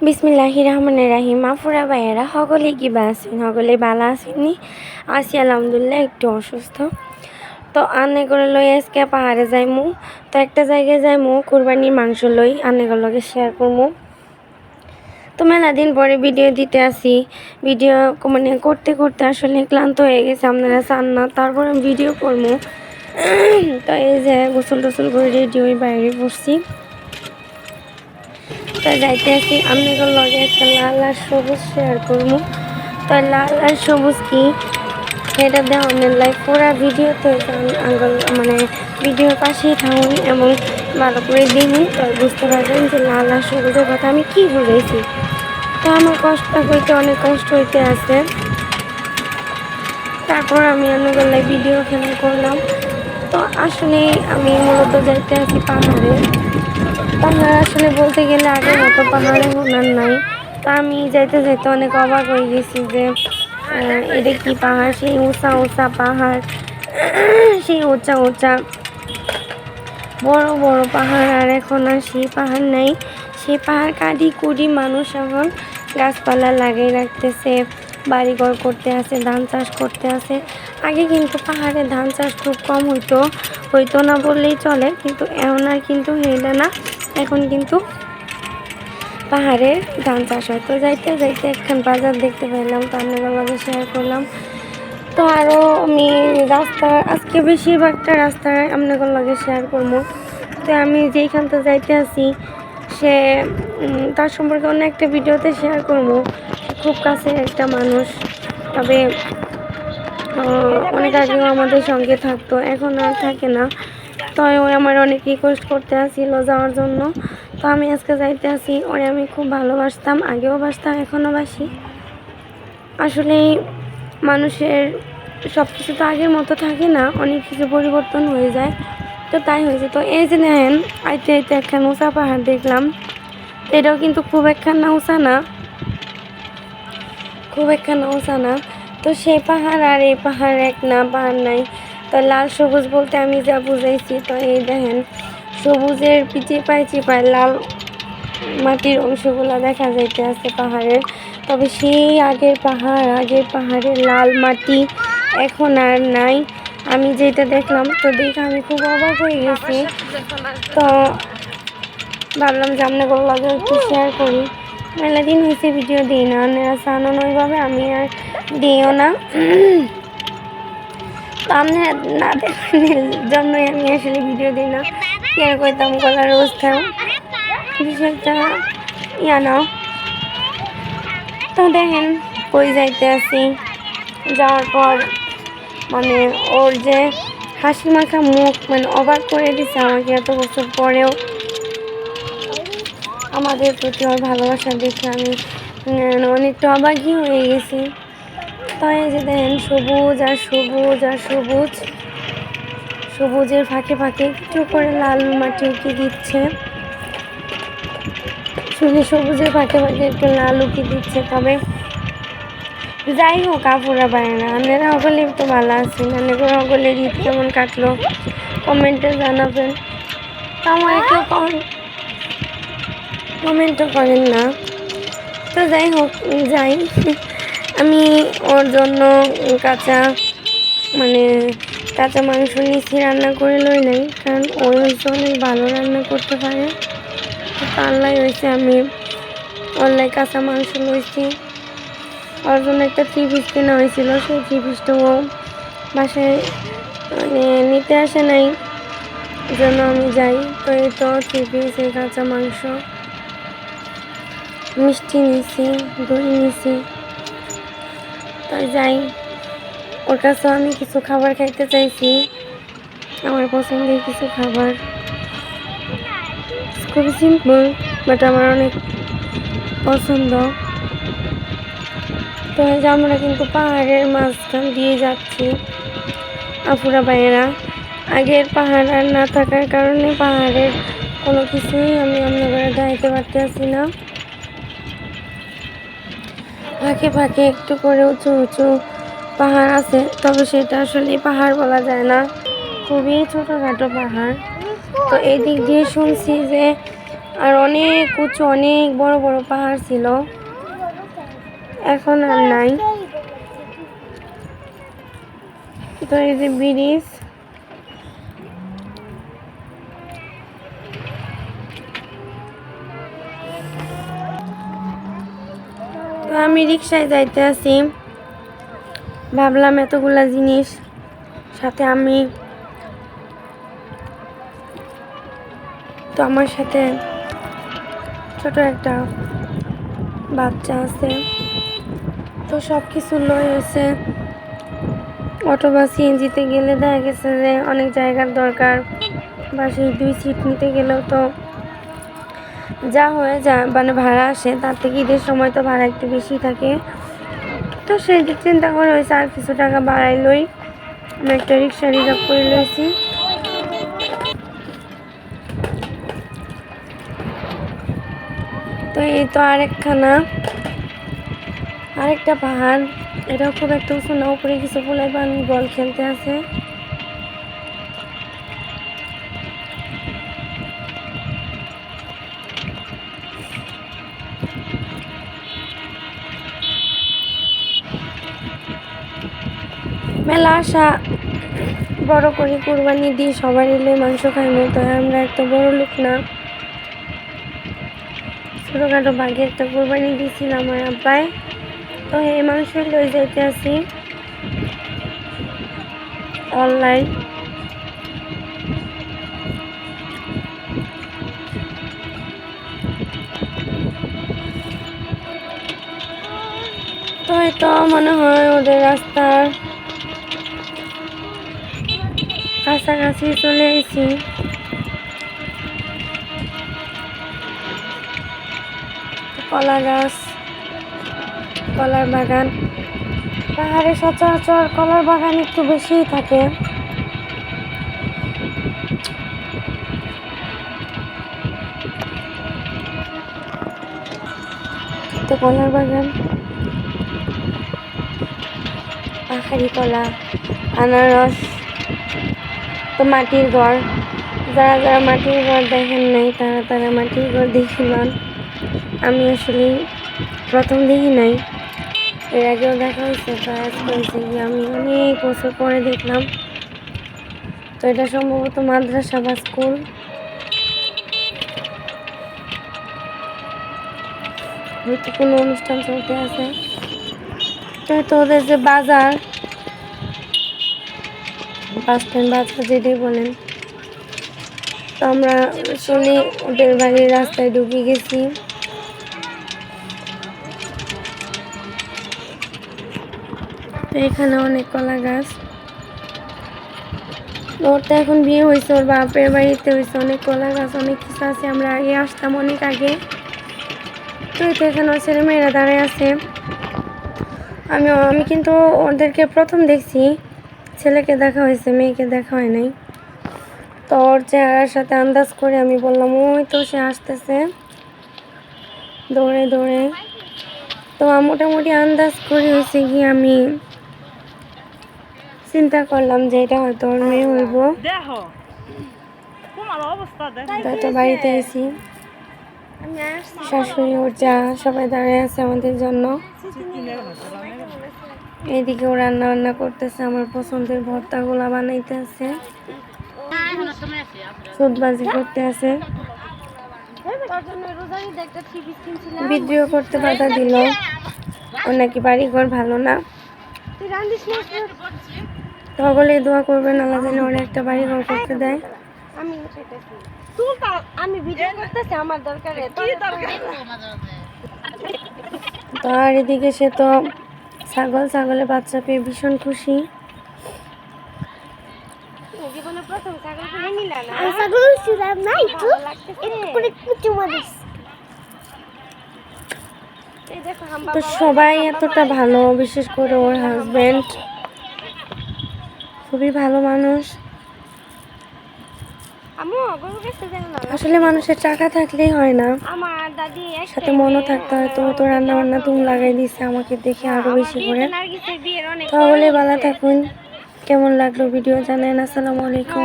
বিসমিল্লাহির রহমানির রহিম। আফুরা ভাইয়েরা সকলে কিবা আছেন? সকলে ভালো আসেননি? আছি আলহামদুলিল্লাহ, একটু অসুস্থ। তো আনে করে লই আজকে পাহাড়ে যাইমু। তো একটা জায়গায় যাইমু কুরবানির মাংস লই, আনেগুলোর লগে শেয়ার করমু। তো মেলা দিন পরে ভিডিও দিতে আসি। ভিডিও মানে করতে করতে আসলে ক্লান্ত হয়ে গেছে, আপনারা চান না তারপরে ভিডিও করবো। তো এই যে গোসল টোসল করে রেডি হয়ে বাইরে পড়ছি। তো যাইতে আসি আপনাদের লগে একটা লাল আর সবুজ শেয়ার করবো। তো লাল আর সবুজ কি সেটা দেওয়ার লাইক পুরা ভিডিওতে আঙ্গল মানে ভিডিওর পাশেই থাকুন এবং ভালো করে দেখুন, তো বুঝতে পারবেন যে লাল আর সবুজের কথা আমি কী বুঝেছি। তো আমার কষ্ট করতে অনেক কষ্ট হইতে আছে। তারপর আমি আপনাদের ভিডিও খেলা করলাম। তো আসলে আমি মূলত যাইতে আছি পাহাড়ে। পাহাড় আসলে বলতে গেলে আগের মতো পাহাড়ে ঘোরার নাই। তা আমি যাইতে যাইতে অনেক অবাক হয়ে গেছি যে এটা কি পাহাড়, সেই উঁচা উঁচা পাহাড়, সেই উঁচা উঁচা বড় বড় পাহাড়, আর এখন আর সেই পাহাড় নাই। সেই পাহাড় কাটি কুড়ি মানুষ এখন গাছপালা লাগিয়ে রাখতেছে, বাড়িঘর করতে আছে, ধান চাষ করতে আছে। আগে কিন্তু পাহাড়ে ধান চাষ খুব কম হইতো না বললেই চলে, কিন্তু এখন আর কিন্তু হইলে না। এখন কিন্তু পাহাড়ে ধান চাষ হয়। তো যাইতে যাইতে একখান বাজার দেখতে পেলাম, তো আপনাদের লগে শেয়ার করলাম। তো আরও আমি আজকে বেশিরভাগটা রাস্তায় আপনাদের লগে শেয়ার করবো। তো আমি যেইখানটা যাইতে আছি সে তার সম্পর্কে অন্য একটা ভিডিওতে শেয়ার করবো। খুব কাছের একটা মানুষ, তবে অনেক আগেও আমাদের সঙ্গে থাকতো, এখন আর থাকে না। তো ওই আমার অনেক রিকোয়েস্ট করতে আসছিল যাওয়ার জন্য। তো আমি আজকে যাইতে আসি। ওরে আমি খুব ভালোবাসতাম, আগেও বাসতাম, এখনও বাসি। আসলে মানুষের সব কিছু তো আগের মতো থাকে না, অনেক কিছু পরিবর্তন হয়ে যায়। তো তাই হয়েছে। তো এই যে দেখেন আইতে আইতে একখান উঁচা পাহাড় দেখলাম। এটাও কিন্তু খুব একখানা উঁচা না, খুব একখানা উঁচা না। তো সেই পাহাড় আর এই পাহাড় এক না, পাহাড় নাই। তো লাল সবুজ বলতে আমি যা বুঝাইছি, তো এই দেখেন সবুজের চিপায় চিপায় লাল মাটির অংশগুলো দেখা যাইতে আছে পাহাড়ের। তবে সেই আগের পাহাড়ের লাল মাটি এখন আর নাই। আমি যেটা দেখলাম, তো দেখে আমি খুব অবাক হয়ে গেছি। তো ভাবলাম যে আপনাদের লগে একটু শেয়ার করি। মেলা দিন হয়েছে ভিডিও দিই না, আপনারা চানন ওইভাবে, আমি আর দিও না। তো আপনারা না দেখার জন্যই আমি আসলে ভিডিও দিই না। কে কইতাম গলার অবস্থা বিশালটা ইয়া নাও। তো দেখেন কই যাইতে আছি, যাওয়ার পর মানে ওর যে হাসি মাখা মুখ মানে অবাক করে দিছে আমাকে। এত বছর পরেও আমাদের প্রতি ওর ভালোবাসা দেখে আমি অনেকটা অবাকই হয়ে গেছি। তো এই যে দেখেন সবুজ আর সবুজ আর সবুজ, সবুজের ফাঁকে ফাঁকে একটু করে লাল মাটি উকি দিচ্ছে। শুধু সবুজের ফাঁকে ফাঁকে একটু লাল উকি দিচ্ছে। তবে যাই হোক আপুরা বাইরা, আপনারা সকলে একটু ভালো আছেন? আপনাদের সকলের ঈদ কেমন কাটলো কমেন্টে জানাবেন। তো আমার কেউ কমেন্টও করেন না। তো যাই হোক যাই, আমি ওর জন্য কাঁচা মাংস নিচ্ছি, রান্না করে লই নাই, কারণ ওই হচ্ছে অনেক ভালো রান্না করতে পারে। আল্লাহ হয়েছে আমি অনলাইন কাঁচা মাংস লইছি। ওর জন্য একটা 3 পিস কেনা হয়েছিল, সেই 3 পিসটাও বাসায় নিতে আসে নাই, জন্য আমি যাই। তো এই তো 3 পিস এই কাঁচা মাংস, মিষ্টি নিছি, দই নিছি। তাই যাই, ওর কাছেও আমি কিছু খাবার খাইতে চাইছি, আমার পছন্দের কিছু খাবার। খুবই সিম্পল, বাট আমার অনেক পছন্দ। তো এই যে আমরা কিন্তু পাহাড়ের মাঝখান দিয়ে যাচ্ছি আপুরা ভাইয়েরা। আগের পাহাড় আর না থাকার কারণে পাহাড়ের কোনো কিছুই আমি আপনাদের দেখাইতে পারতেছি না। ফাঁকে ফাঁকে একটু করে উঁচু উঁচু পাহাড় আছে, তবে সেটা আসলে পাহাড় বলা যায় না, খুবই ছোটোখাটো পাহাড়। তো এই দিক দিয়ে শুনছি যে আর অনেক উঁচু, অনেক বড় বড় পাহাড় ছিল, এখন আর নাই। তো এই যে ব্রিজ, তো আমি রিক্সায় যাইতে আছি, ভাবলাম এতগুলা জিনিস সাথে আমি, তো আমার সাথে ছোট একটা বাচ্চা আছে, তো সব কিছু লয়ে আছে। অটো বা সিএনজিতে গেলে দেখা গেছে যে অনেক জায়গার দরকার, বা সেই 2 সিট নিতে গেলেও তো যা হয়ে যায়, মানে ভাড়া আসে তার থেকে ঈদের সময় তো ভাড়া একটু বেশি থাকে। তো সেই দিক চিন্তা করে হয়েছে আর কিছু টাকা বাড়াই লই, আমি একটা রিক্সা রিজার্ভ করে লইছি। তো এই তো আরেকটা পাহাড়, এটাও খুব একটা উঁচু না, উপরে কিছু ফুলাই পান বল খেলতে আছে। মেলা আসা বড় করে কুরবানি দিই, সবাই এলে মাংস খাইমো, তো আমরা একটা বড় লোক না, ছোটখাটো ভাগে একটা কুরবানি দিয়েছিলাম আমার আব্বাই। তো এই মাংস লয়ে যাইতে আছি অনলাইন। তো এই তো মনে হয় ওদের রাস্তার কাছাকাছি চলে এসেছি। কলা গাছ, কলার বাগান, পাহাড়ে সচরাচর কলার বাগান একটু বেশিই থাকে। তো কলার বাগান, পাহাড়ি কলা, আনারস, তো মাটির ঘর, যারা যারা মাটির ঘর দেখেন নাই তারা মাটির ঘর দেখিলেন। আমি আসলে প্রথম দেখি নাই, এর আগেও দেখা হয়েছে, হয়েছে কি আমি অনেক বছর পরে দেখলাম। তো এটা সম্ভবত মাদ্রাসা বা স্কুল। হয়তো কোনো অনুষ্ঠান চলতে আছে। তো ওদের যে বাজার, বাস স্ট্যান্ড, বাজার যেটাই বলেন, তো আমরা শুনি ওদের বাড়ির রাস্তায় ঢুকে গেছি। তো এখানে অনেক কলা গাছ, ওর তো এখন বিয়ে হয়েছে, ওর বাপের বাড়িতে হয়েছে, অনেক কলা গাছ, অনেক কিছু আছে। আমরা আগে আসতাম অনেক আগে। তো এখানে ছেলে মেয়েরা দাঁড়ায় আছে। আমি কিন্তু ওদেরকে প্রথম দেখছি, ছেলেকে দেখা হয়েছে, মেয়েকে দেখা হয় নাই। তো ওর চেহারার সাথে আন্দাজ করে আমি বললাম ওই তো সে আসতেছে দৌড়ে দৌড়ে। তো মোটামুটি আন্দাজ করে হয়েছে কি, আমি চিন্তা করলাম যে এটা হয়তো ওর মেয়ে হইব। তো বাড়িতে এসি, শাশুড়ি, ওর যা, সবাই দাঁড়িয়ে আছে আমাদের জন্য। এইদিকে ও রান্না বান্না করতেছে, আমার পছন্দের ভর্তাগুলা বানাইতে আছে, সুদবাজি করতে আছে। ভিডিও করতে বাধা দিল, ও নাকি বাড়িঘর ভালো না। সকলে দোয়া করবেন আল্লাহ যেন ওরা একটা বাড়িঘর করতে দেয়। আমি ভিডিও করতেছি, আমার দরকারে। তো আর এদিকে সে তো ছাগলের বাচ্চা পেয়ে ভীষণ খুশি। তো সবাই এতটা ভালো, বিশেষ করে ওর হাজবেন্ড খুবই ভালো মানুষ। আসলে মানুষের টাকা থাকলেই হয় না, সাথে মনও থাকতে হয়। তো রান্না বান্না তুমি লাগাই দিছে আমাকে দেখে আরো বেশি করে। তাহলে ভালো থাকুন। কেমন লাগলো ভিডিও জানান। আসসালামু আলাইকুম।